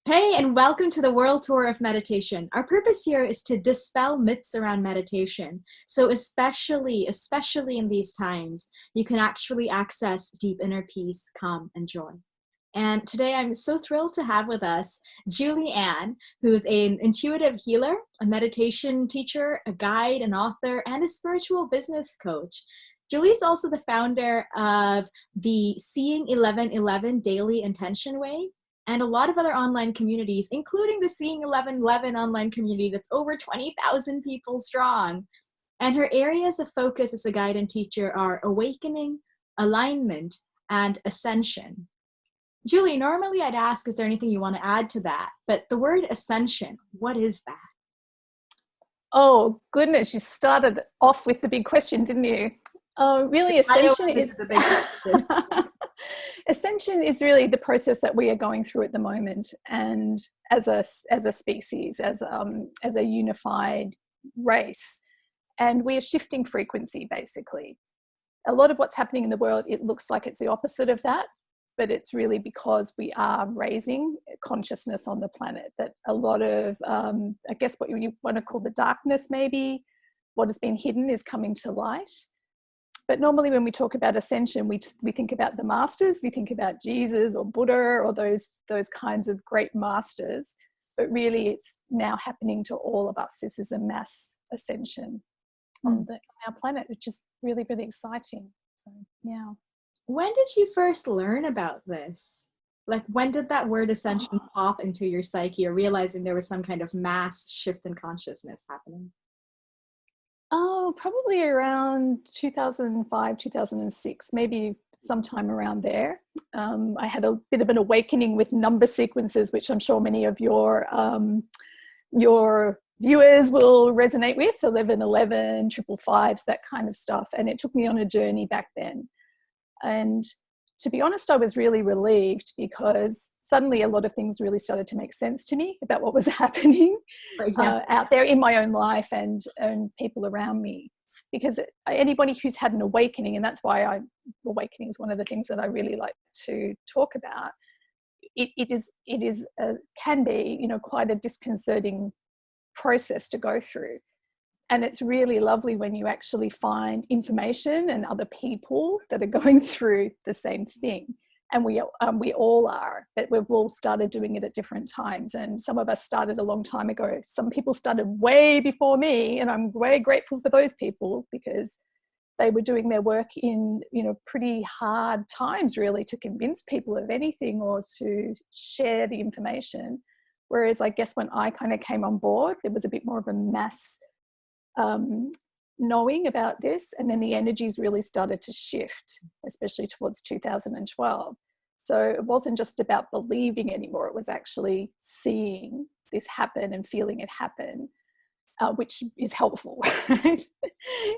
Hey, and welcome to the World Tour of Meditation. Our purpose here is to dispel myths around meditation. So especially in these times, you can actually access deep inner peace, calm, and joy. And today I'm so thrilled to have with us Julie Ann, who's an intuitive healer, a meditation teacher, a guide, an author, and a spiritual business coach. Julie's also the founder of the Seeing 1111 Daily Intention Way, and a lot of other online communities, including the Seeing 1111 online community that's over 20,000 people strong. And her areas of focus as a guide and teacher are awakening, alignment, and ascension. Julie, normally I'd ask, is there anything you want to add to that? But the word ascension, what is that? Oh, goodness, you started off with the big question, didn't you? Really, ascension is the big question. Ascension is really the process that we are going through at the moment, and as a species, as a unified race, and we are shifting frequency. Basically, a lot of what's happening in the world, it looks like it's the opposite of that, but it's really because we are raising consciousness on the planet. That a lot of, I guess, what you want to call the darkness, maybe what has been hidden, is coming to light. But normally when we talk about ascension, we think about the masters, we think about Jesus or Buddha or those kinds of great masters. But really it's now happening to all of us. This is a mass ascension on our planet, which is really, really exciting. So, yeah. When did you first learn about this? Like, when did that word ascension pop into your psyche, or realizing there was some kind of mass shift in consciousness happening? Oh, probably around 2005, 2006, maybe sometime around there. I had a bit of an awakening with number sequences, which I'm sure many of your viewers will resonate with, 1111, 555s, that kind of stuff. And it took me on a journey back then. And to be honest, I was really relieved, because suddenly a lot of things really started to make sense to me about what was happening out there in my own life and people around me. Because anybody who's had an awakening, and that's why awakening is one of the things that I really like to talk about, can be, quite a disconcerting process to go through. And it's really lovely when you actually find information and other people that are going through the same thing. And we all are, but we've all started doing it at different times. And some of us started a long time ago. Some people started way before me, and I'm way grateful for those people, because they were doing their work in, pretty hard times, really, to convince people of anything or to share the information. Whereas I guess when I kind of came on board, there was a bit more of a mass knowing about this, and then the energies really started to shift, especially towards 2012. So it wasn't just about believing anymore, it was actually seeing this happen and feeling it happen, which is helpful. Right?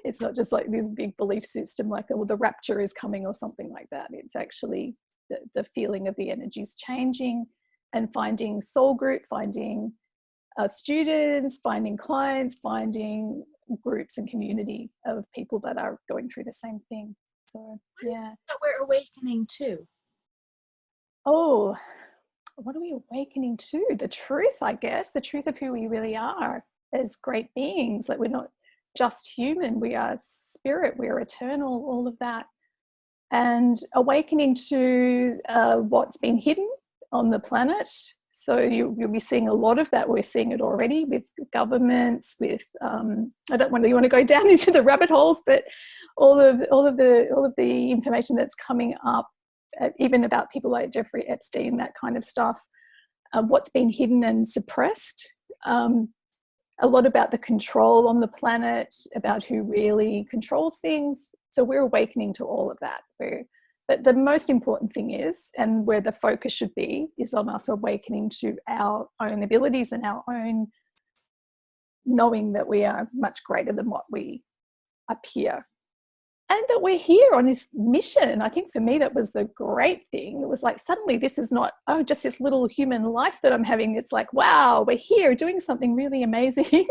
It's not just like this big belief system like, oh, the rapture is coming or something like that. It's actually the feeling of the energies changing, and finding soul group, finding students, finding clients, finding groups and community of people that are going through the same thing. So, yeah. That we're awakening to. Oh, what are we awakening to? The truth, I guess, the truth of who we really are as great beings. Like, we're not just human, we are spirit, we are eternal, all of that. And awakening to what's been hidden on the planet. So you'll be seeing a lot of that. We're seeing it already with governments, with I don't want to go down into the rabbit holes, but all of the information that's coming up, even about people like Jeffrey Epstein, that kind of stuff, what's been hidden and suppressed. A lot about the control on the planet, about who really controls things. So we're awakening to all of that. But the most important thing is, and where the focus should be, is on us awakening to our own abilities and our own knowing that we are much greater than what we appear. And that we're here on this mission. I think for me, that was the great thing. It was like, suddenly this is not, oh, just this little human life that I'm having. It's like, wow, we're here doing something really amazing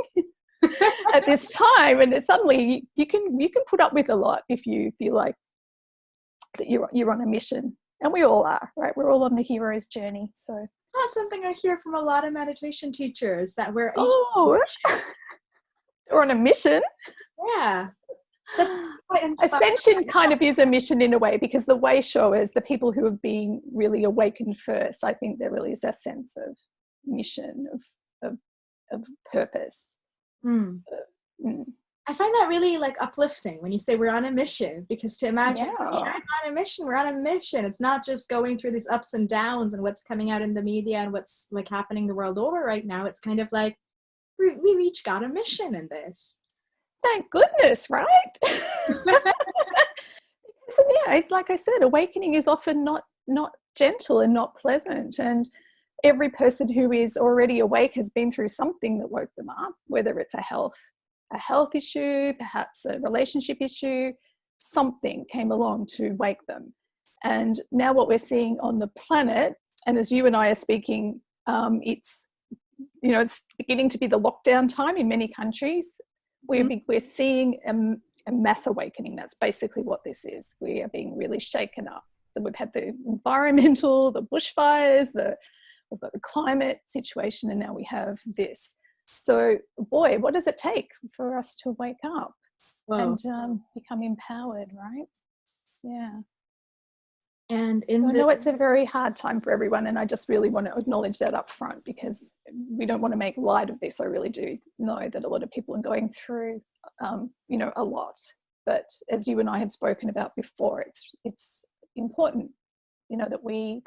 at this time. And suddenly you can put up with a lot if you feel like that you're on a mission. And we all are, right? We're all on the hero's journey. So It's not something I hear from a lot of meditation teachers, that we're each, oh, we're on a mission. yeah. That's quite inspiring. Ascension kind of is a mission in a way, because the way showers, the people who have been really awakened first, I think there really is a sense of mission, of purpose. Mm. I find that really like uplifting when you say we're on a mission, because to imagine I'm on a mission, we're on a mission. It's not just going through these ups and downs and what's coming out in the media and what's like happening the world over right now. It's kind of like we've each got a mission in this. Thank goodness, right? So yeah, like I said, awakening is often not gentle and not pleasant, and every person who is already awake has been through something that woke them up, whether it's a health issue, perhaps a relationship issue. Something came along to wake them. And now what we're seeing on the planet, and as you and I are speaking, it's beginning to be the lockdown time in many countries. We're seeing a mass awakening. That's basically what this is. We are being really shaken up. So we've had the environmental, the bushfires, we've got the climate situation, and now we have this. So, boy, what does it take for us to wake up and become empowered, right? Yeah. And I know it's a very hard time for everyone, and I just really want to acknowledge that up front, because we don't want to make light of this. I really do know that a lot of people are going through, a lot. But as you and I have spoken about before, it's important, that we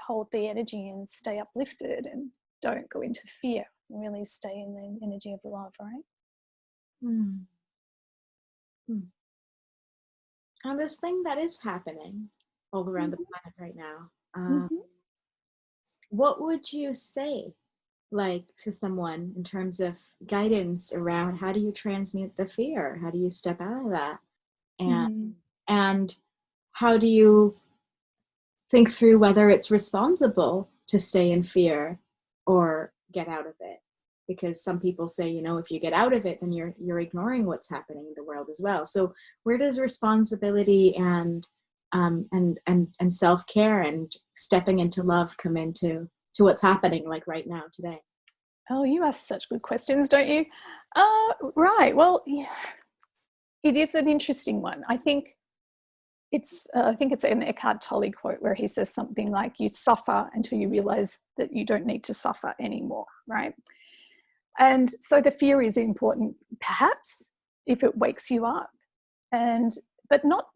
hold the energy and stay uplifted and don't go into fear. Really stay in the energy of love, right? And this thing that is happening all around the planet right now, what would you say, like, to someone in terms of guidance around how do you transmute the fear? How do you step out of that? And how do you think through whether it's responsible to stay in fear or get out of it? Because some people say, if you get out of it, then you're ignoring what's happening in the world as well. So where does responsibility and self-care and stepping into love come into what's happening like right now today? Oh, you ask such good questions, don't you? Right. Well, yeah, it is an interesting one. I think it's an Eckhart Tolle quote where he says something like, you suffer until you realize that you don't need to suffer anymore, right? And so the fear is important, perhaps, if it wakes you up, but not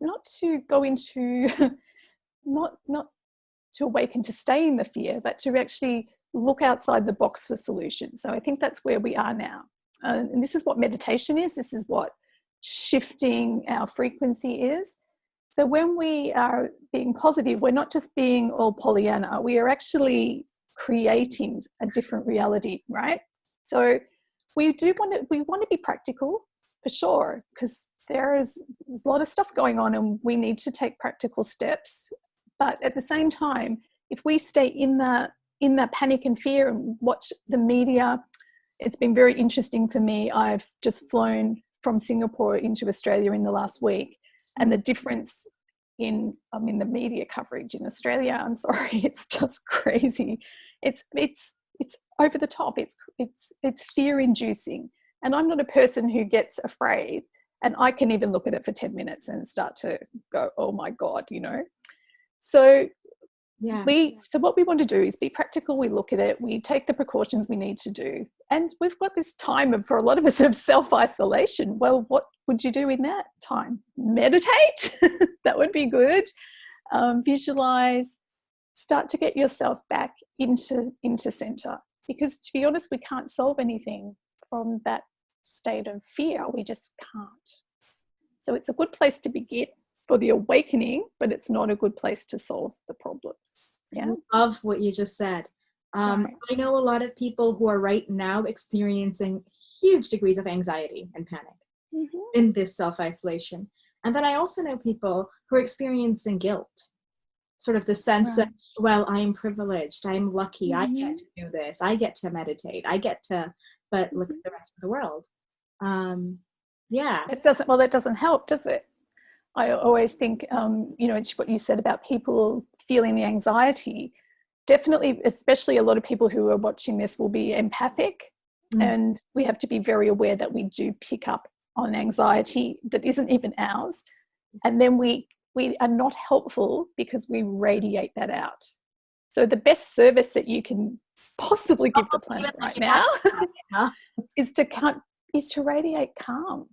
to go into, not to awaken to stay in the fear, but to actually look outside the box for solutions. So I think that's where we are now. And this is what meditation is. This is what shifting our frequency is. So when we are being positive, we're not just being all Pollyanna. We are actually creating a different reality, right? So we want to be practical, for sure, because there's a lot of stuff going on and we need to take practical steps. But at the same time, if we stay in that panic and fear and watch the media, it's been very interesting for me. I've just flown from Singapore into Australia in the last week, and the difference in the media coverage in Australia, I'm sorry, it's just crazy. It's over the top. It's fear-inducing, and I'm not a person who gets afraid. And I can even look at it for 10 minutes and start to go, oh my God, So so what we want to do is be practical. We look at it, we take the precautions we need to do. And we've got this time for a lot of us of self-isolation. Well, what would you do in that time? Meditate? That would be good. Visualize, start to get yourself back into center. Because to be honest, we can't solve anything from that state of fear. We just can't. So it's a good place to begin for the awakening, but it's not a good place to solve the problems. Yeah. I love what you just said. I know a lot of people who are right now experiencing huge degrees of anxiety and panic in this self-isolation. And then I also know people who are experiencing guilt, sort of the sense of, well, I am privileged, I am lucky, I get to do this, I get to meditate, but look at the rest of the world. That doesn't help, does it? I always think, it's what you said about people feeling the anxiety, definitely, especially a lot of people who are watching this will be empathic. And we have to be very aware that we do pick up on anxiety that isn't even ours. And then we are not helpful because we radiate that out. So the best service that you can possibly give the planet right now is to radiate calm.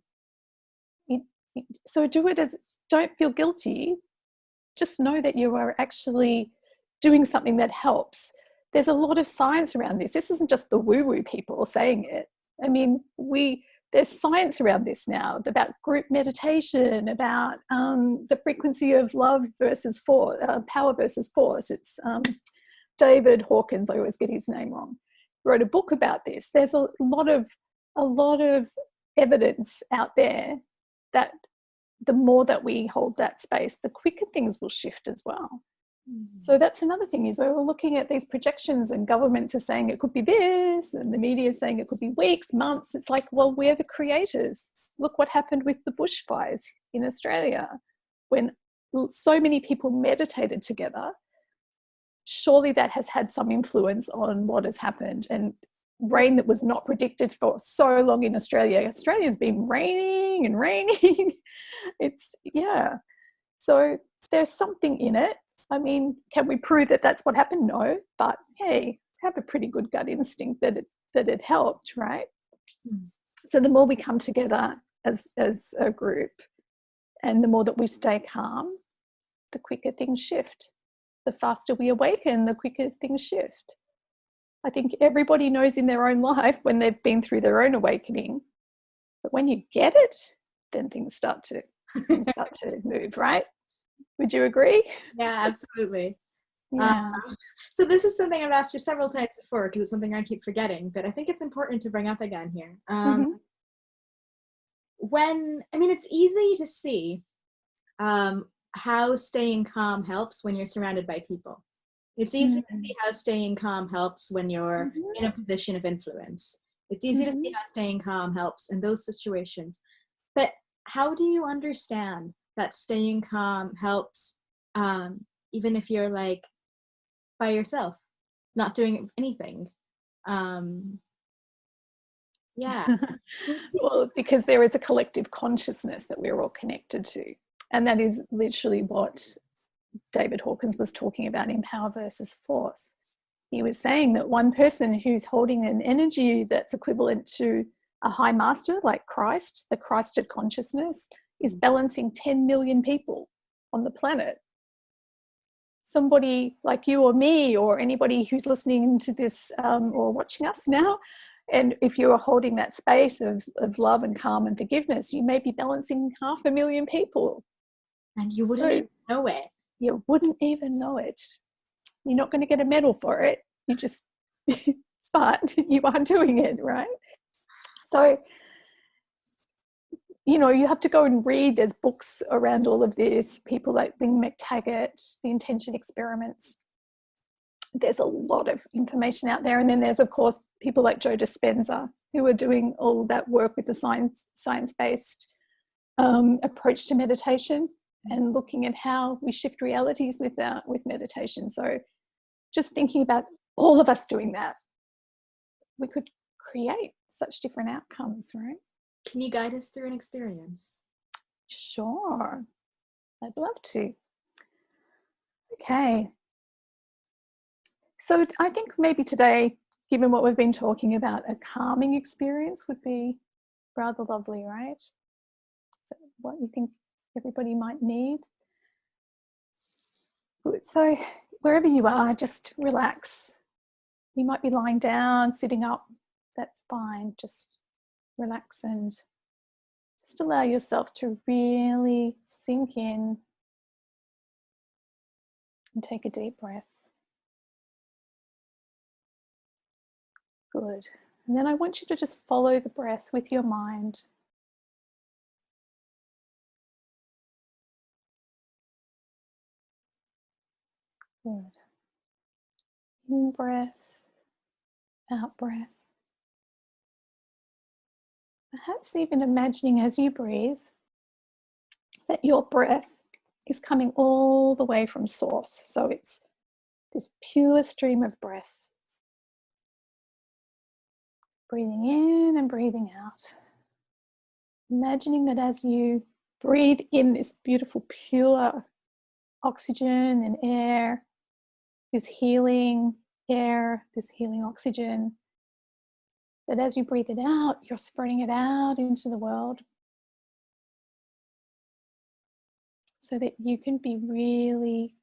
So do it don't feel guilty. Just know that you are actually doing something that helps. There's a lot of science around this. This isn't just the woo-woo people saying it. I mean, there's science around this now about group meditation, about the frequency of love versus force, power versus force. It's David Hawkins, I always get his name wrong, wrote a book about this. There's a lot of evidence out there that the more that we hold that space, the quicker things will shift as well. So that's another thing, is where we're looking at these projections and governments are saying it could be this and the media is saying it could be weeks, months. It's like, well, we're the creators. Look what happened with the bushfires in Australia when so many people meditated together. Surely that has had some influence on what has happened. And rain that was not predicted for so long in Australia. Australia's been raining and raining. So there's something in it. I mean, can we prove that that's what happened? No, but hey, have a pretty good gut instinct that it helped, right? So the more we come together as a group, and the more that we stay calm, the quicker things shift. The faster we awaken, the quicker things shift. I think everybody knows in their own life when they've been through their own awakening, but when you get it, then things start to move, right? Would you agree? Yeah, absolutely. Yeah. So this is something I've asked you several times before because it's something I keep forgetting, but I think it's important to bring up again here. It's easy to see how staying calm helps when you're surrounded by people. It's easy to see how staying calm helps when you're in a position of influence. It's easy to see how staying calm helps in those situations. But how do you understand that staying calm helps even if you're like by yourself, not doing anything? Well, because there is a collective consciousness that we're all connected to. And that is literally what David Hawkins was talking about in Power versus Force. He was saying that one person who's holding an energy that's equivalent to a high master like Christ, the Christed consciousness, is balancing 10 million people on the planet. Somebody like you or me or anybody who's listening to this or watching us now, and if you're holding that space of love and calm and forgiveness, you may be balancing 500,000 people. And you wouldn't even know it. You wouldn't even know it. You're not going to get a medal for it. You just, but you are doing it, right? So, you have to go and read. There's books around all of this. People like Lynn McTaggart, the Intention Experiments. There's a lot of information out there. And then there's, of course, people like Joe Dispenza who are doing all that work with the science-based approach to meditation and looking at how we shift realities with meditation. So just thinking about all of us doing that, we could create such different outcomes, right? Can you guide us through an experience? Sure, I'd love to. Okay. So I think maybe today, given what we've been talking about, a calming experience would be rather lovely, right? What you think everybody might need. Good. So wherever you are, just relax. You might be lying down, sitting up. That's fine. Just relax and just allow yourself to really sink in and take a deep breath. Good. And then I want you to just follow the breath with your mind. Good. In breath, out breath. Perhaps even imagining as you breathe that your breath is coming all the way from source. So it's this pure stream of breath. Breathing in and breathing out. Imagining that as you breathe in this beautiful, pure oxygen and air, this healing air, this healing oxygen, that as you breathe it out, you're spreading it out into the world so that you can be really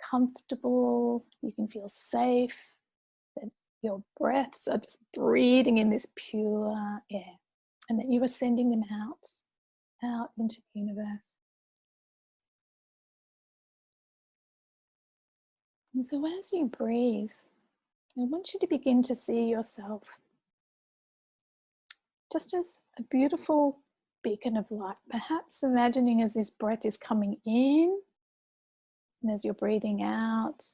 comfortable, you can feel safe, that your breaths are just breathing in this pure air, and that you are sending them out into the universe. And so as you breathe, I want you to begin to see yourself just as a beautiful beacon of light, perhaps imagining as this breath is coming in and as you're breathing out,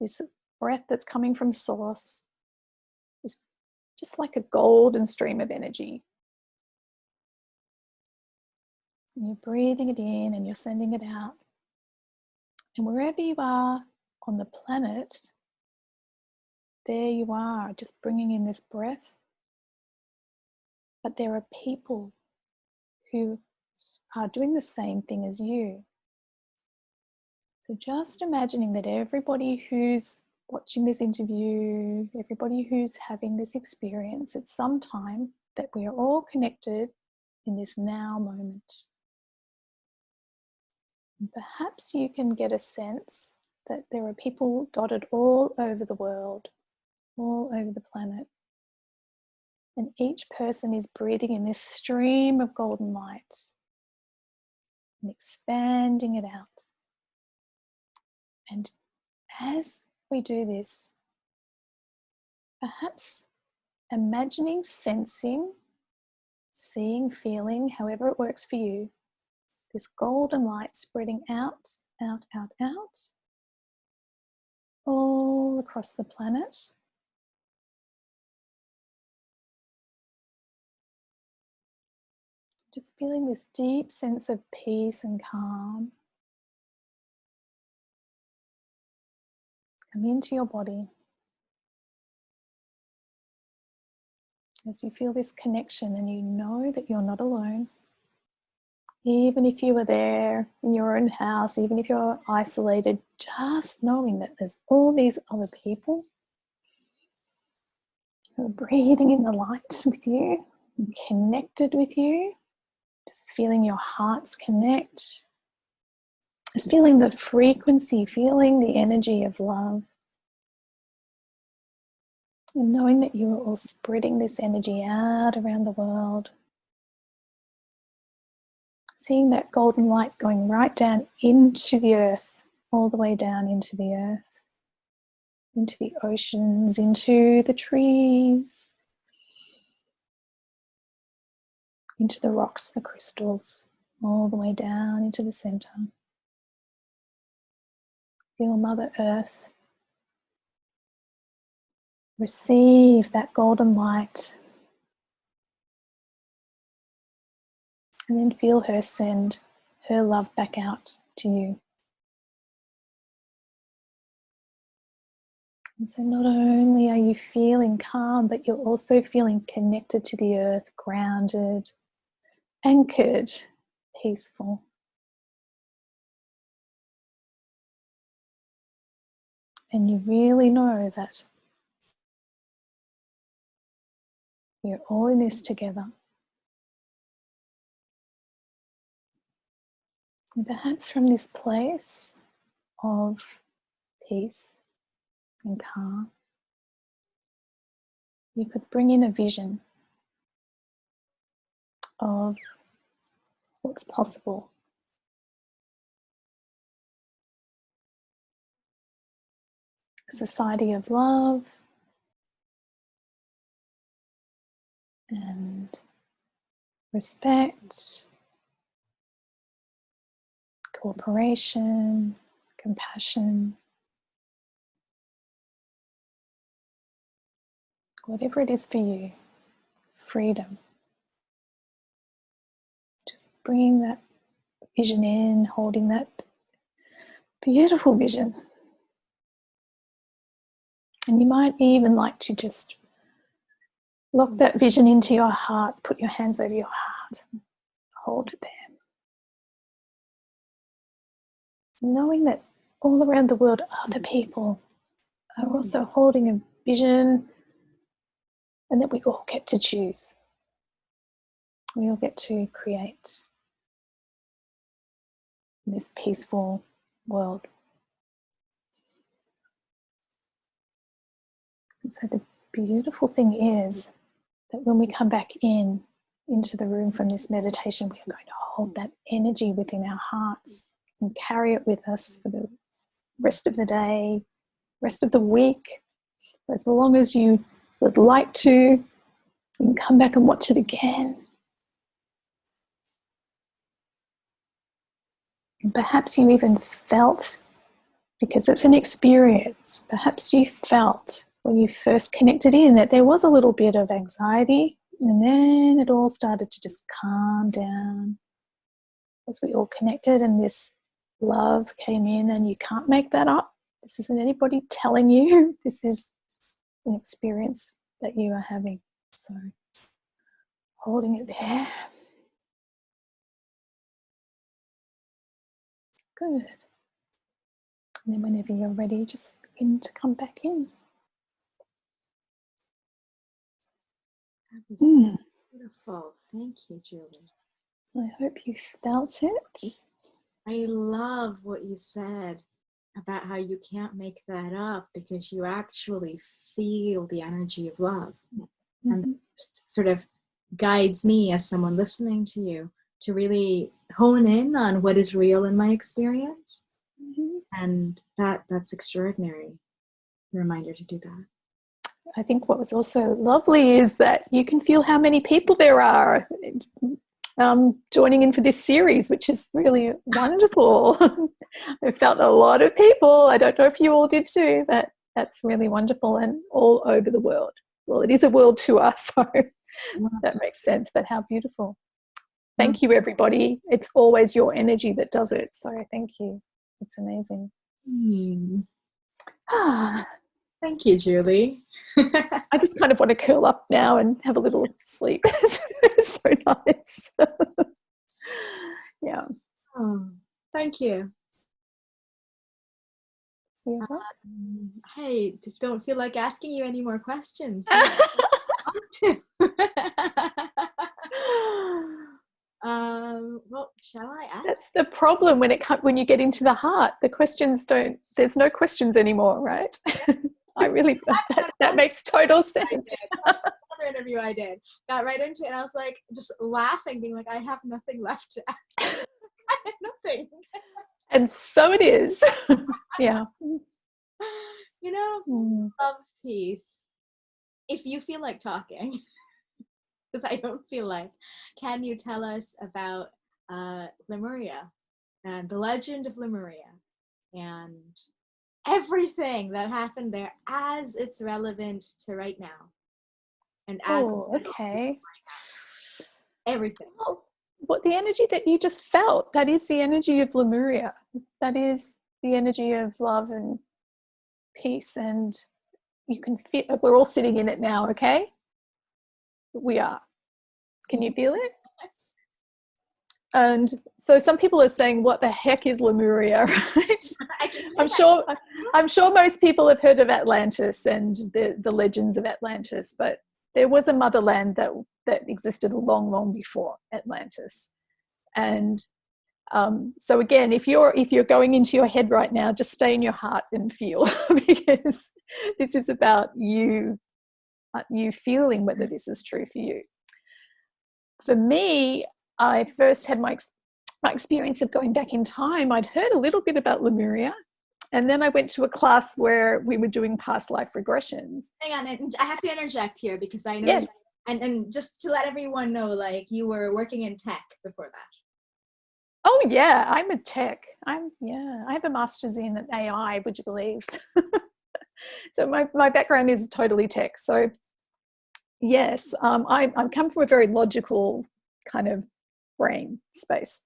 this breath that's coming from source is just like a golden stream of energy. And you're breathing it in and you're sending it out. And wherever you are on the planet, there you are, just bringing in this breath. But there are people who are doing the same thing as you. So just imagining that everybody who's watching this interview, everybody who's having this experience at some time, that we are all connected in this now moment. And perhaps you can get a sense that there are people dotted all over the world, all over the planet. And each person is breathing in this stream of golden light and expanding it out. And as we do this, perhaps imagining, sensing, seeing, feeling, however it works for you, this golden light spreading out, out, out, out, all across the planet. Just feeling this deep sense of peace and calm come into your body. As you feel this connection and you know that you're not alone, even if you were there in your own house, even if you're isolated, just knowing that there's all these other people who are breathing in the light with you, and connected with you, just feeling your hearts connect, just feeling the frequency, feeling the energy of love, and knowing that you are all spreading this energy out around the world. Seeing that golden light going right down into the earth, all the way down into the earth, into the oceans, into the trees, into the rocks, the crystals, all the way down into the center. Feel Mother Earth receive that golden light, and then feel her send her love back out to you. And so not only are you feeling calm, but you're also feeling connected to the earth, grounded, anchored, peaceful. And you really know that we're all in this together. And perhaps from this place of peace and calm, you could bring in a vision of what's possible. A society of love and respect, cooperation, compassion, whatever it is for you, freedom. Just bringing that vision in, holding that beautiful vision. And you might even like to just lock that vision into your heart, put your hands over your heart, hold it there. Knowing that all around the world other people are also holding a vision, and that we all get to choose. We all get to create this peaceful world. And so the beautiful thing is that when we come back into the room from this meditation, we are going to hold that energy within our hearts and carry it with us for the rest of the day, rest of the week, as long as you would like to. You can come back and watch it again. And perhaps you even felt, because it's an experience, perhaps you felt when you first connected in that there was a little bit of anxiety, and then it all started to just calm down as we all connected and this love came in. And you can't make that up. This isn't anybody telling you. This is an experience that you are having. So holding it there. Good. And then whenever you're ready, just begin to come back in. That was beautiful. Thank you, Julie. I hope you felt it. I love what you said about how you can't make that up because you actually feel the energy of love. Mm-hmm. And it sort of guides me as someone listening to you to really hone in on what is real in my experience. Mm-hmm. And that's extraordinary. A reminder to do that. I think what was also lovely is that you can feel how many people there are joining in for this series, which is really wonderful. I felt a lot of people. I don't know if you all did too, but that's really wonderful, and all over the world. Well, it is a world to us, so that makes sense, but how beautiful. Thank you, everybody. It's always your energy that does it, so thank you. It's amazing. Thank you, Julie. I just kind of want to curl up now and have a little sleep. It's so nice. Yeah. Oh, thank you. You're hey, don't feel like asking you any more questions. Well, shall I ask? That's the problem when you get into the heart. The questions don't. There's no questions anymore, right? I really that makes total sense. Another interview I did, got right into it, and I was like, just laughing, being like, I have nothing left to ask. I have nothing. And so it is. Yeah. You know, love, peace. If you feel like talking, because I don't feel like, can you tell us about Lemuria and the legend of Lemuria and everything that happened there as it's relevant to right now? And as okay. Everything. Well, what the energy that you just felt, that is the energy of Lemuria. That is the energy of love and peace, and you can feel, we're all sitting in it now, okay? We are. Can you feel it? And so some people are saying, what the heck is Lemuria, right? I'm sure most people have heard of Atlantis and the legends of Atlantis, but there was a motherland that existed long before Atlantis. And so again, if you're going into your head right now, just stay in your heart and feel, because this is about you feeling whether this is true for you. For me, I first had my experience of going back in time. I'd heard a little bit about Lemuria, and then I went to a class where we were doing past life regressions. Hang on, I have to interject here because I know. Yes. And just to let everyone know, like, you were working in tech before that. Oh yeah, I'm a tech. I have a master's in AI, would you believe? So my background is totally tech. So yes, I come from a very logical kind of brain space.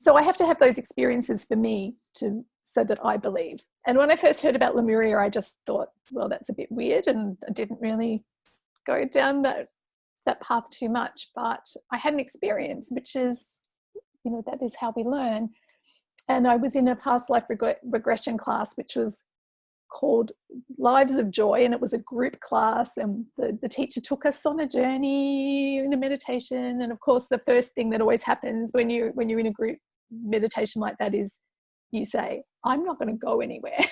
So I have to have those experiences for me so that I believe. And when I first heard about Lemuria, I just thought, well, that's a bit weird, and I didn't really go down that path too much. But I had an experience, which is, that is how we learn. And I was in a past life regression class, which was called Lives of Joy, and it was a group class, and the teacher took us on a journey in a meditation. And of course, the first thing that always happens when you're in a group meditation like that is you say, I'm not going to go anywhere.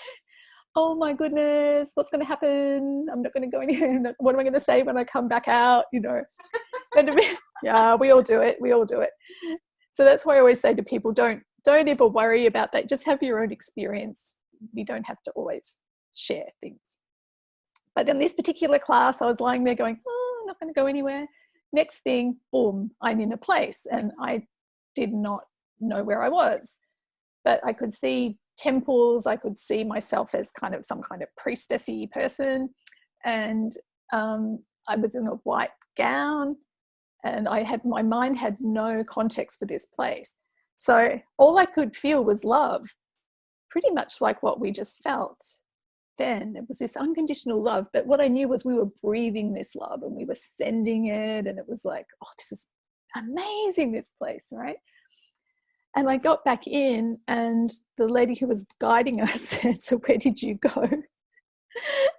Oh my goodness, what's going to happen? I'm not going to go anywhere. What am I going to say when I come back out? Yeah, we all do it. So that's why I always say to people, don't ever worry about that. Just have your own experience. You don't have to always share things. But in this particular class, I was lying there going, oh, I'm not going to go anywhere. Next thing, boom, I'm in a place, and I did not know where I was. But I could see temples. I could see myself as kind of some kind of priestessy person. And I was in a white gown, and my mind had no context for this place. So all I could feel was love, pretty much like what we just felt then. It was this unconditional love. But what I knew was we were breathing this love, and we were sending it. And it was like, oh, this is amazing, this place, right? And I got back in, and the lady who was guiding us said, so where did you go?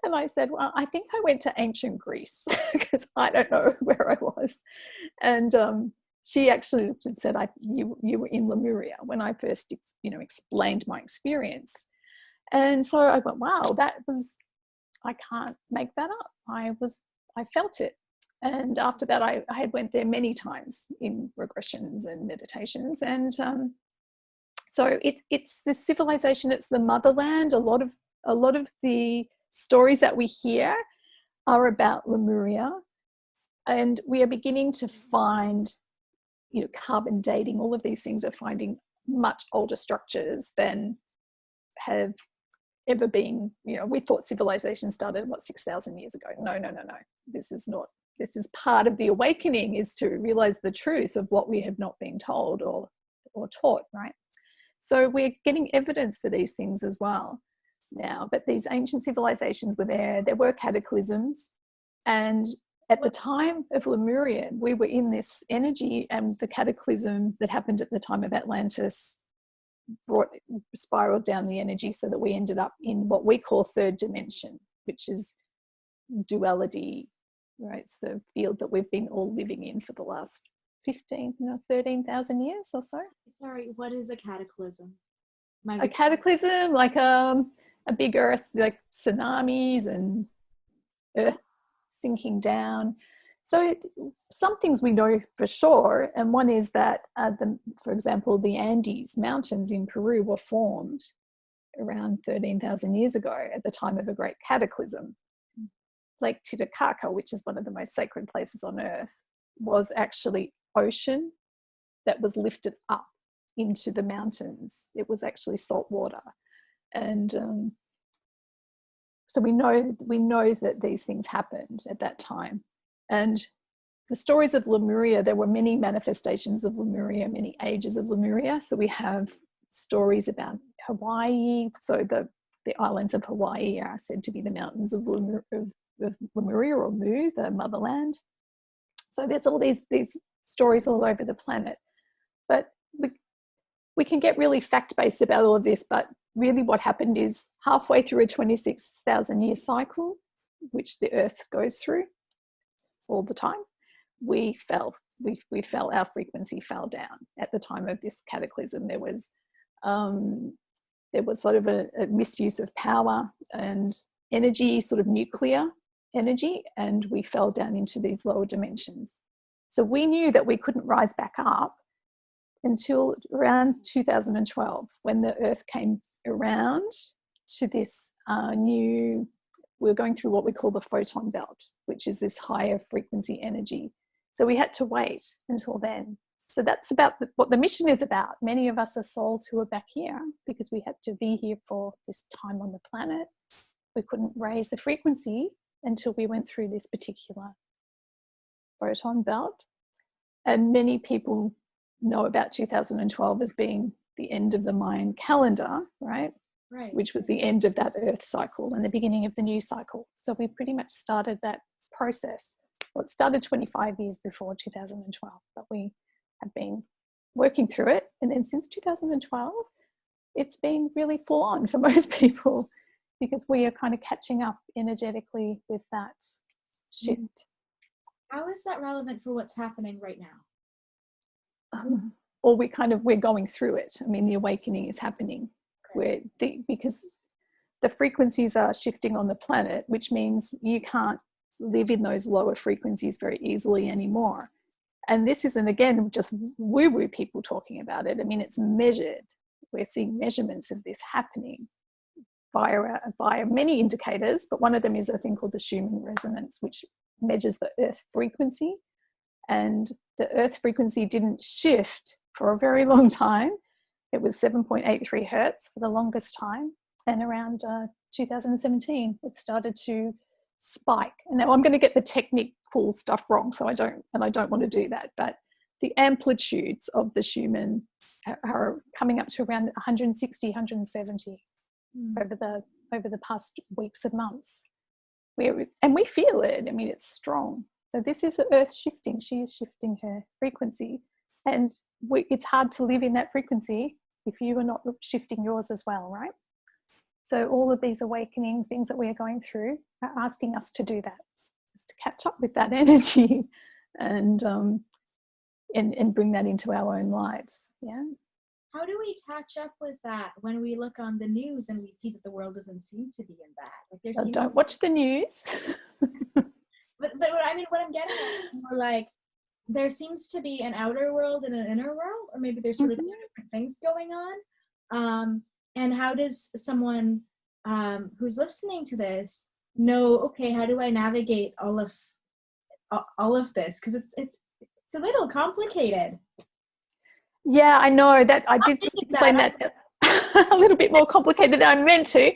And I said, well, I think I went to ancient Greece, because I don't know where I was. And she actually said, you were in Lemuria, when I first explained my experience. And so I went, wow, I can't make that up. I felt it. And after that, I had went there many times in regressions and meditations. And so it's the civilization, it's the motherland. A lot of the stories that we hear are about Lemuria. And we are beginning to find, carbon dating, all of these things are finding much older structures than have ever been. We thought civilization started, 6,000 years ago? No. This is not. This is part of the awakening, is to realize the truth of what we have not been told or taught, right? So we're getting evidence for these things as well now. But these ancient civilizations were there. There were cataclysms. And at the time of Lemuria, we were in this energy, and the cataclysm that happened at the time of Atlantis spiraled down the energy, so that we ended up in what we call third dimension, which is duality. Right, it's the field that we've been all living in for the last 13,000 years or so. Sorry, what is a cataclysm? A cataclysm, like a big earth, like tsunamis and earth sinking down. So some things we know for sure, and one is that, for example, the Andes Mountains in Peru were formed around 13,000 years ago at the time of a great cataclysm. Lake Titicaca, which is one of the most sacred places on earth, was actually ocean that was lifted up into the mountains. It was actually salt water. And so we know that these things happened at that time. And the stories of Lemuria, there were many manifestations of Lemuria, many ages of Lemuria. So we have stories about Hawaii. So the islands of Hawaii are said to be the mountains of Lemuria, or Mu, the motherland. So there's all these stories all over the planet. But we can get really fact-based about all of this, but really what happened is, halfway through a 26,000 year cycle, which the earth goes through all the time, we fell. Our frequency fell down. At the time of this cataclysm, there was sort of a misuse of power and energy, sort of nuclear energy, and we fell down into these lower dimensions. So we knew that we couldn't rise back up until around 2012, when the earth came around to this we're going through what we call the photon belt, which is this higher frequency energy. So we had to wait until then. So that's about what the mission is about. Many of us are souls who are back here because we had to be here for this time on the planet. We couldn't raise the frequency until we went through this particular photon belt. And many people know about 2012 as being the end of the Mayan calendar, right? Right. Which was the end of that Earth cycle and the beginning of the new cycle. So we pretty much started that process. Well, it started 25 years before 2012, but we have been working through it. And then since 2012, it's been really full on for most people because we are kind of catching up energetically with that shift. How is that relevant for what's happening right now? Or we're going through it. I mean, the awakening is happening because the frequencies are shifting on the planet, which means you can't live in those lower frequencies very easily anymore. And this isn't, again, just woo-woo people talking about it. I mean, it's measured. We're seeing measurements of this happening via many indicators, but one of them is a thing called the Schumann resonance, which measures the Earth frequency. And the Earth frequency didn't shift for a very long time. It was 7.83 hertz for the longest time. And around 2017, it started to spike. And now I'm going to get the technical stuff wrong, so I don't want to do that. But the amplitudes of the Schumann are coming up to around 160, 170 over the past weeks and months. And we feel it. I mean, it's strong. So this is the Earth shifting. She is shifting her frequency. And it's hard to live in that frequency if you are not shifting yours as well, right? So all of these awakening things that we are going through are asking us to do that, just to catch up with that energy and bring that into our own lives. Yeah. How do we catch up with that when we look on the news and we see that the world doesn't seem to be in that? Like don't watch the news. but what I'm getting at is more like there seems to be an outer world and an inner world, or maybe there's sort of different things going on. And how does someone who's listening to this know, okay, how do I navigate all of this? Because it's a little complicated. Yeah, I know that. I did explain that a little bit more complicated than I meant to,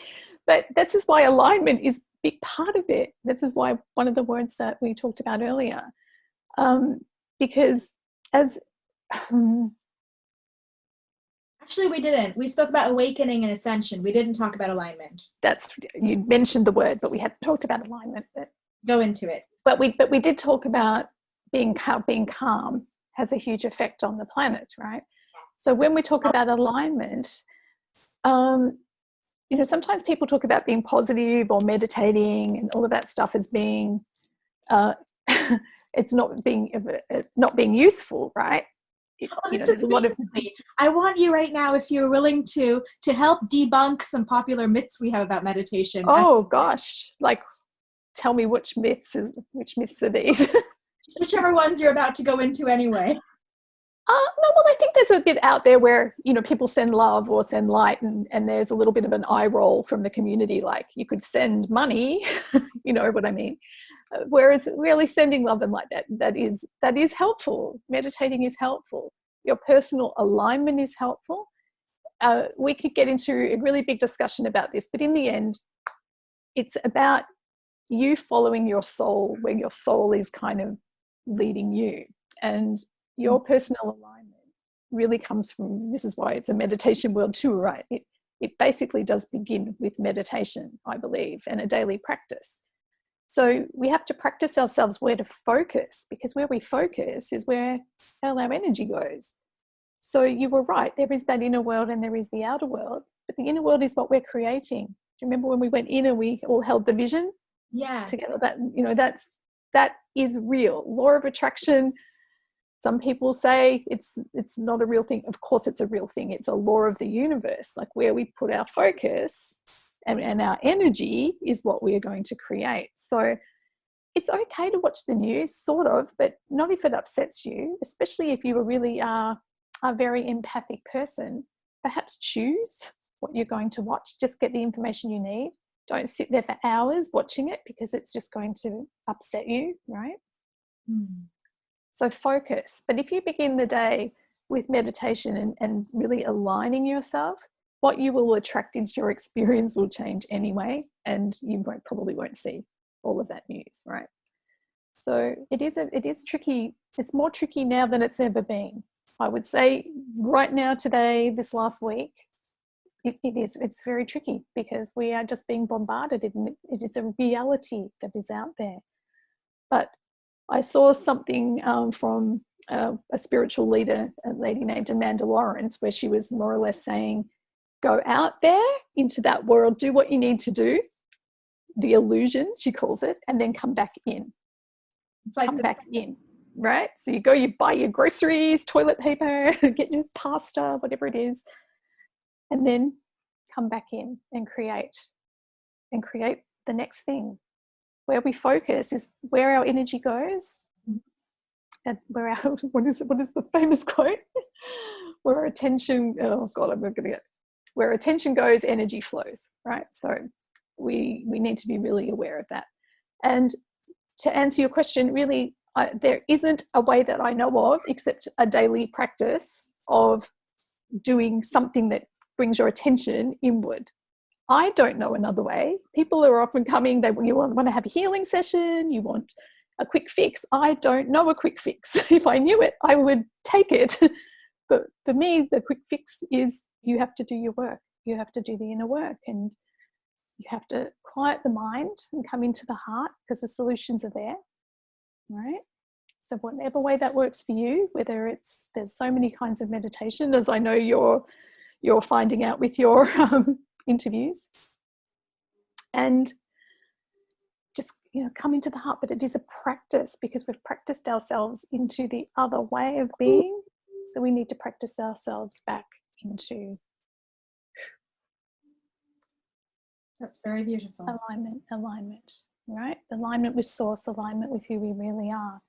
but this is why alignment is a big part of it. This is why one of the words that we talked about earlier, because as actually we didn't. We spoke about awakening and ascension. We didn't talk about alignment. You mentioned the word, but we hadn't talked about alignment. But go into it. But we did talk about being calm has a huge effect on the planet, right? So when we talk about alignment, sometimes people talk about being positive or meditating and all of that stuff as being, it's not being useful, right? There's a lot of. I want you right now, if you're willing to help debunk some popular myths we have about meditation. Oh gosh, like tell me which myths are these? Whichever ones you're about to go into anyway. No, well, I think there's a bit out there where, people send love or send light and there's a little bit of an eye roll from the community, like you could send money, you know what I mean? Whereas really sending love and light, that is helpful. Meditating is helpful. Your personal alignment is helpful. We could get into a really big discussion about this, but in the end, it's about you following your soul, where your soul is kind of leading you. And your personal alignment really comes from, this is why it's a meditation world too, right? It basically does begin with meditation, I believe, and a daily practice. So we have to practice ourselves where to focus, because where we focus is where all our energy goes. So you were right, there is that inner world and there is the outer world, but the inner world is what we're creating. Do you remember when we went in and we all held the vision? Yeah. Together, that is real. Law of attraction. Some people say it's not a real thing. Of course it's a real thing. It's a law of the universe. Like where we put our focus and our energy is what we are going to create. So it's okay to watch the news, sort of, but not if it upsets you, especially if you really are a very empathic person. Perhaps choose what you're going to watch. Just get the information you need. Don't sit there for hours watching it, because it's just going to upset you, right? So focus. But if you begin the day with meditation and really aligning yourself, what you will attract into your experience will change anyway, and you probably won't see all of that news, right? So it is tricky. It's more tricky now than it's ever been. I would say right now, today, this last week, it's very tricky because we are just being bombarded. It is a reality that is out there. But I saw something from a spiritual leader, a lady named Amanda Lawrence, where she was more or less saying, go out there into that world, do what you need to do, the illusion, she calls it, and then come back in. It's like come back in, right? So you go, you buy your groceries, toilet paper, get your pasta, whatever it is, and then come back in and create the next thing. Where we focus is where our energy goes, and where our what is the famous quote? Where attention, oh God, I'm not going to get. Where attention goes, energy flows, right? So we need to be really aware of that. And to answer your question, really, there isn't a way that I know of except a daily practice of doing something that brings your attention inward. I don't know another way. People are often coming, you want to have a healing session, you want a quick fix. I don't know a quick fix. If I knew it, I would take it. But for me, the quick fix is you have to do your work. You have to do the inner work, and you have to quiet the mind and come into the heart, because the solutions are there, right? So whatever way that works for you, whether there's so many kinds of meditation, as I know you're finding out with your interviews, and just come into the heart. But it is a practice, because we've practiced ourselves into the other way of being, so we need to practice ourselves back into That's very beautiful. Alignment, right? Alignment with source, alignment with who we really are.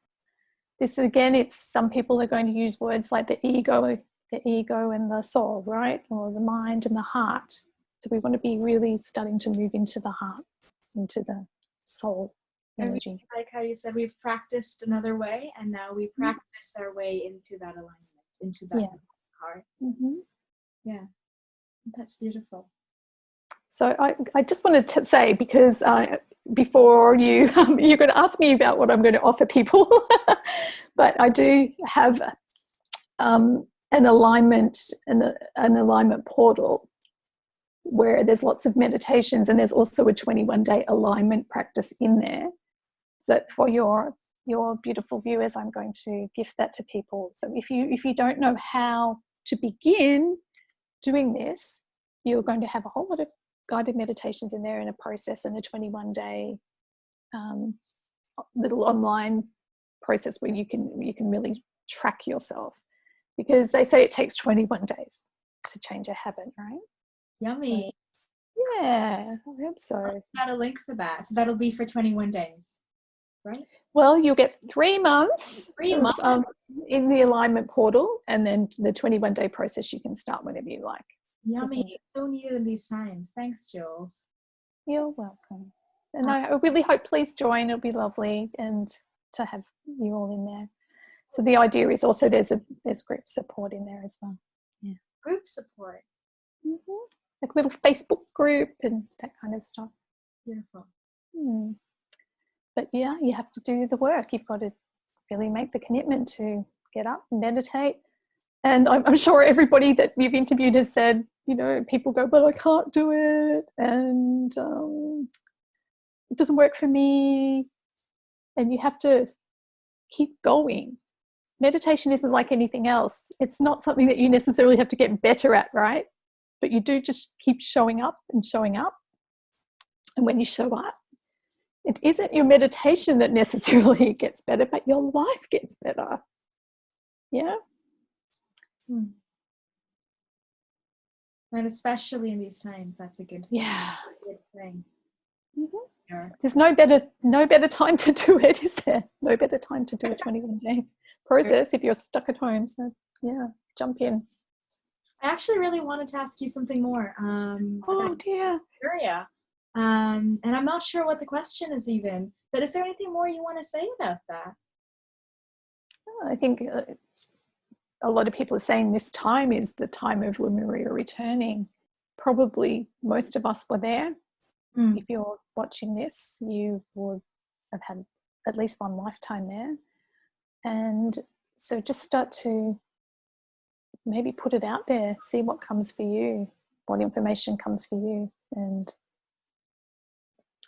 This, again, it's, some people are going to use words like the ego and the soul, right? Or the mind and the heart. So we want to be really starting to move into the heart, into the soul energy. Really like how you said we've practiced another way, and now we practice our way into that alignment, into that heart. Mm-hmm. Yeah, that's beautiful. So I just wanted to say, because before you're going to ask me about what I'm going to offer people, but I do have an alignment portal where there's lots of meditations, and there's also a 21-day alignment practice in there. So for your beautiful viewers, I'm going to gift that to people. So if you don't know how to begin doing this, you're going to have a whole lot of guided meditations in there, in a process, and a 21-day little online process where you can really track yourself, because they say it takes 21 days to change a habit, right? Yummy. So, yeah, I hope so. I'll add a link for that. So that'll be for 21 days, right? Well, you'll get 3 months. 3 months in the alignment portal, and then the 21-day process you can start whenever you like. Yummy. So needed in these times. Thanks, Jules. You're welcome. And I really hope, please join. It'll be lovely, and to have you all in there. So the idea is also there's group support in there as well. Yeah. Group support. Mm-hmm. Like a little Facebook group and that kind of stuff. Beautiful. But yeah, you have to do the work. You've got to really make the commitment to get up and meditate. And I'm sure everybody that you've interviewed has said, people go, but I can't do it, and it doesn't work for me. And you have to keep going. Meditation isn't like anything else. It's not something that you necessarily have to get better at, right? But you do just keep showing up and showing up. And when you show up, it isn't your meditation that necessarily gets better, but your life gets better. Yeah. And especially in these times, that's a good thing. Yeah. Good thing. Mm-hmm. Sure. There's no better time to do it, is there? No better time to do a 21-day process if you're stuck at home. So yeah, jump in. I actually really wanted to ask you something more. Oh dear. Area. And I'm not sure what the question is even, but is there anything more you want to say about that? I think a lot of people are saying this time is the time of Lemuria returning. Probably most of us were there. If you're watching this, you would have had at least one lifetime there. And so just start to maybe put it out there, see what comes for you, what information comes for you, and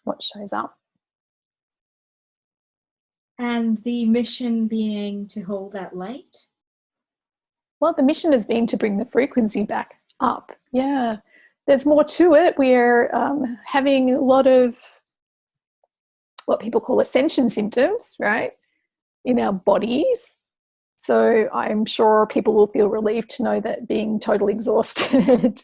what shows up. And the mission being to hold that light? Well, the mission has been to bring the frequency back up. Yeah, there's more to it. We're having a lot of what people call ascension symptoms, right, in our bodies. So I'm sure people will feel relieved to know that being totally exhausted.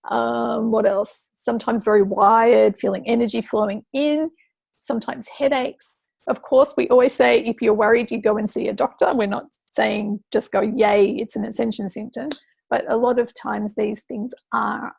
What else? Sometimes very wired, feeling energy flowing in, sometimes headaches. Of course, we always say if you're worried, you go and see a doctor. We're not saying just go, yay, it's an ascension symptom. But a lot of times these things are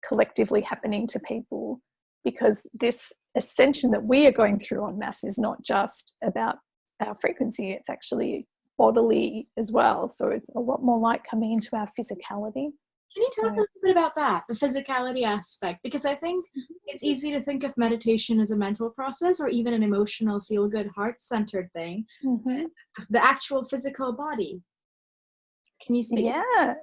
collectively happening to people because this ascension that we are going through en masse is not just about our frequency, it's actually bodily as well. So it's a lot more light coming into our physicality. Can you talk a little bit about that, the physicality aspect? Because I think it's easy to think of meditation as a mental process or even an emotional, feel-good, heart-centered thing. Mm-hmm. The actual physical body. Can you speak? Yeah,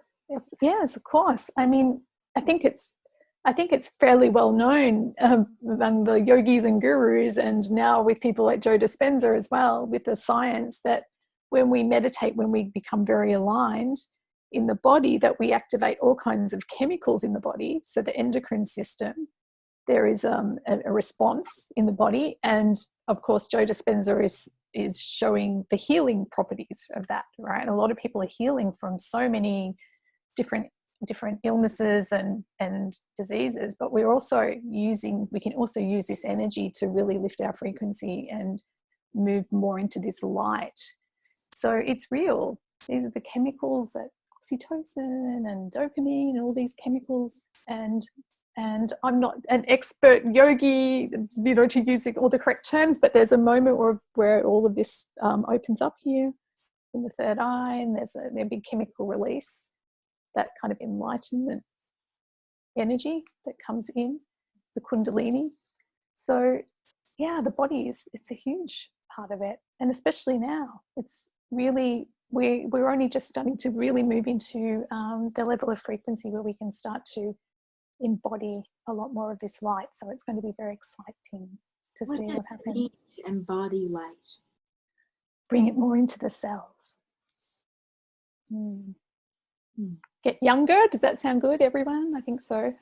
yes, of course. I mean, I think it's fairly well known among the yogis and gurus, and now with people like Joe Dispenza as well, with the science that when we meditate, when we become very aligned in the body, that we activate all kinds of chemicals in the body. So the endocrine system, there is a response in the body, and of course Joe Dispenza is showing the healing properties of that, right? A lot of people are healing from so many different illnesses and diseases, but we can also use this energy to really lift our frequency and move more into this light. So it's real. These are the chemicals that oxytocin and dopamine and all these chemicals, and I'm not an expert yogi, to use all the correct terms, but there's a moment where all of this opens up here in the third eye, and there's a big chemical release, that kind of enlightenment energy that comes in, the kundalini. So yeah, the body it's a huge part of it, and especially now it's really we're only just starting to really move into the level of frequency where we can start to embody a lot more of this light. So it's going to be very exciting to see what happens. To embody light? Bring it more into the cells. Get younger. Does that sound good, everyone? I think so.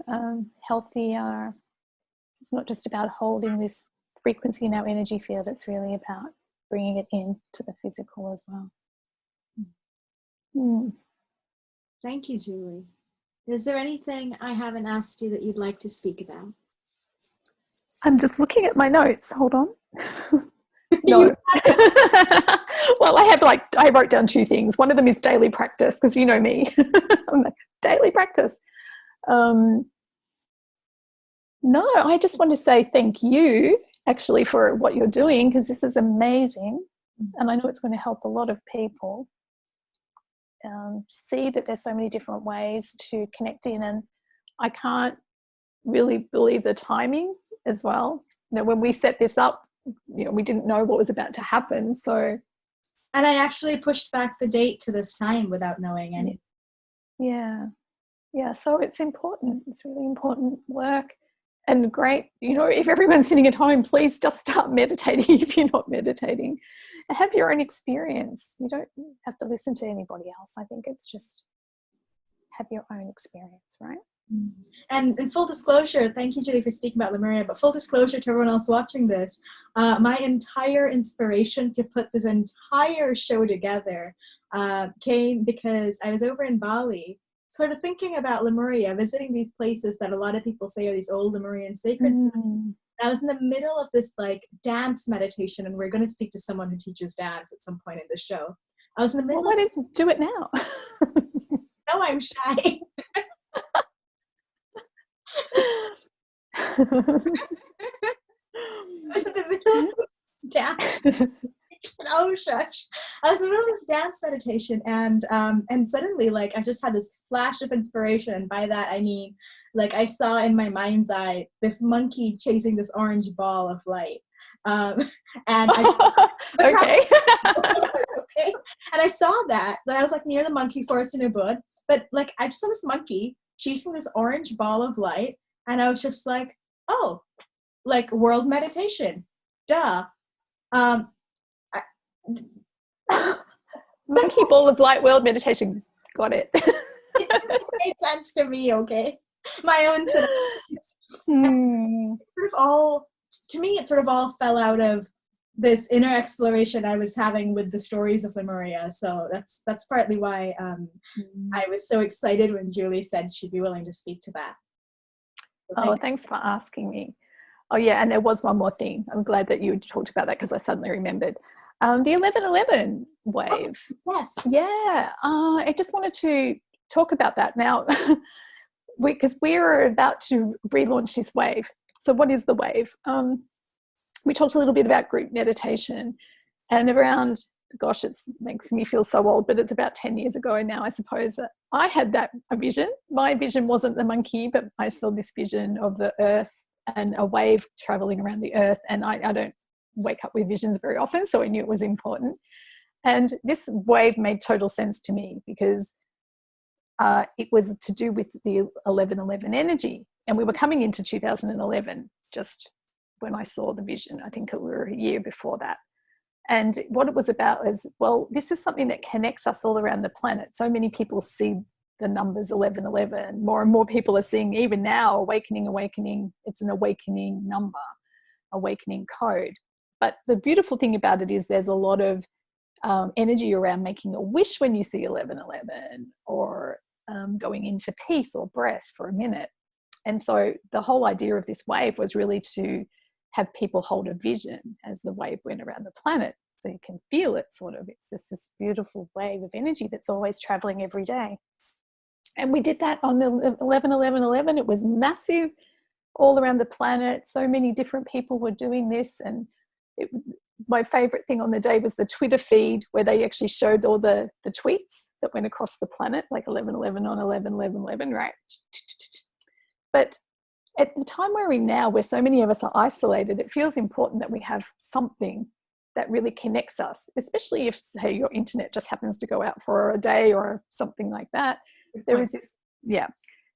Healthier. It's not just about holding this frequency in our energy field. It's really about bringing it into the physical as well. Thank you, Julie. Is there anything I haven't asked you that you'd like to speak about? I'm just looking at my notes. Hold on. No. Well, I wrote down two things. One of them is daily practice, because you know me. I'm like, daily practice. No, I just want to say thank you actually for what you're doing, because this is amazing. And I know it's going to help a lot of people see that there's so many different ways to connect in. And I can't really believe the timing as well. When we set this up, we didn't know what was about to happen. So, and I actually pushed back the date to this time without knowing anything. Yeah. So it's important. It's really important work, and great. If everyone's sitting at home, please just start meditating if you're not meditating, and have your own experience. You don't have to listen to anybody else. I think it's just have your own experience, right? And in full disclosure, thank you, Julie, for speaking about Lemuria, but full disclosure to everyone else watching this, my entire inspiration to put this entire show together came because I was over in Bali, sort of thinking about Lemuria, visiting these places that a lot of people say are these old Lemurian sacred sites. I was in the middle of this dance meditation, and we're going to speak to someone who teaches dance at some point in the show. I was in the middle. Well, why didn't you do it now? No, I'm shy. I was in the middle of this dance. Oh shush! I was in the middle of this dance meditation, and suddenly, I just had this flash of inspiration. And by that, I mean, I saw in my mind's eye this monkey chasing this orange ball of light. And I, okay. okay. And I saw that. Then I was near the monkey forest in Ubud. But like, I just saw this monkey chasing this orange ball of light, and I was just like, oh, like world meditation, duh. Um, I, Monkey ball of light world meditation. Got it. it doesn't make sense to me, okay? My own synopsis. Sort of all, to me, it sort of all fell out of this inner exploration I was having with the stories of Lemuria. So that's partly why I was so excited when Julie said she'd be willing to speak to that. So Oh, thanks for asking me. Oh yeah, and there was one more thing. I'm glad that you talked about that because I suddenly remembered. The 1111 wave. Oh, yes. Yeah, I just wanted to talk about that now because we're about to relaunch this wave. So what is the wave? We talked a little bit about group meditation, and around, gosh, it makes me feel so old, but it's about 10 years ago now, I suppose, that I had a vision. My vision wasn't the monkey, but I saw this vision of the earth and a wave traveling around the earth. And I don't wake up with visions very often, so I knew it was important. And this wave made total sense to me because it was to do with the 1111 energy. And we were coming into 2011 just when I saw the vision. I think we were a year before that. And what it was about is, well, this is something that connects us all around the planet. So many people see the numbers 1111. More and more people are seeing, even now, awakening. It's an awakening number, awakening code. But the beautiful thing about it is there's a lot of energy around making a wish when you see 1111, or going into peace or breath for a minute. And so the whole idea of this wave was really to have people hold a vision as the wave went around the planet, so you can feel it sort of. It's just this beautiful wave of energy that's always traveling every day. And we did that on the 11. It was massive all around the planet. So many different people were doing this. And my favorite thing on the day was the Twitter feed, where they actually showed all the tweets that went across the planet, like 1111 on 1111, right? But at the time we're in now, where so many of us are isolated, it feels important that we have something that really connects us, especially if, say, your internet just happens to go out for a day or something like that. There is this,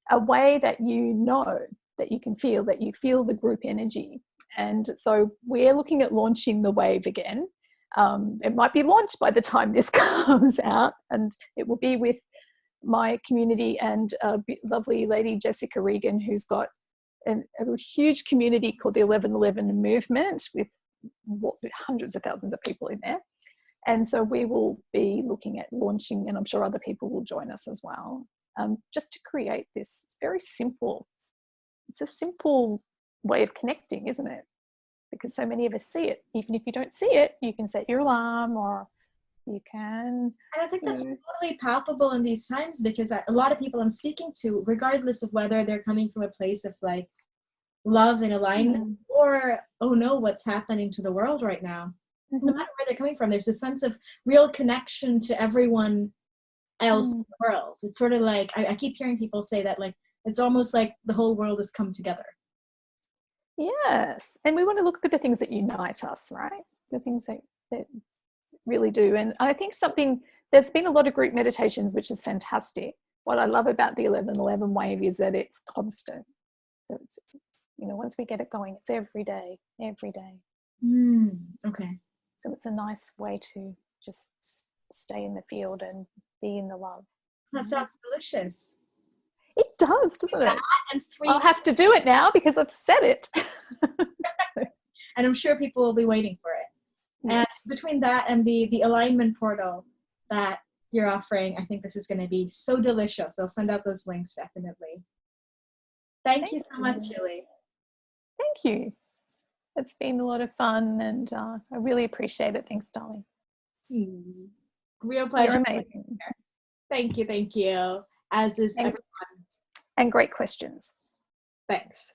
a way that you know that you can feel, that you feel the group energy. And so we're looking at launching the wave again. It might be launched by the time this comes out, and it will be with my community and lovely lady Jessica Regan, who's got a huge community called the 1111 movement with hundreds of thousands of people in there. And so we will be looking at launching, and I'm sure other people will join us as well, just to create this very simple, it's a simple way of connecting, isn't it? Because so many of us see it. Even if you don't see it, you can set your alarm, or you can. And I think that's totally palpable in these times, because a lot of people I'm speaking to, regardless of whether they're coming from a place of like love and alignment, or, oh no, what's happening to the world right now, no matter where they're coming from, there's a sense of real connection to everyone else in the world. It's sort of like, I keep hearing people say that, like, it's almost like the whole world has come together. Yes. And we want to look at the things that unite us, right? The things that really do. And I think there's been a lot of group meditations, which is fantastic. What I love about the 1111 wave is that it's constant. So it's, once we get it going, it's every day. Okay. So it's a nice way to just stay in the field and be in the love. That sounds delicious. It does, doesn't it? I'll have to do it now because I've said it. And I'm sure people will be waiting for it. Yes. And between that and the alignment portal that you're offering, I think this is going to be so delicious. I'll send out those links, definitely. Thank you so much, Julie. Thank you. It's been a lot of fun, and I really appreciate it. Thanks, darling. Real pleasure. You're amazing. Thank you. As is everyone. And great questions. Thanks.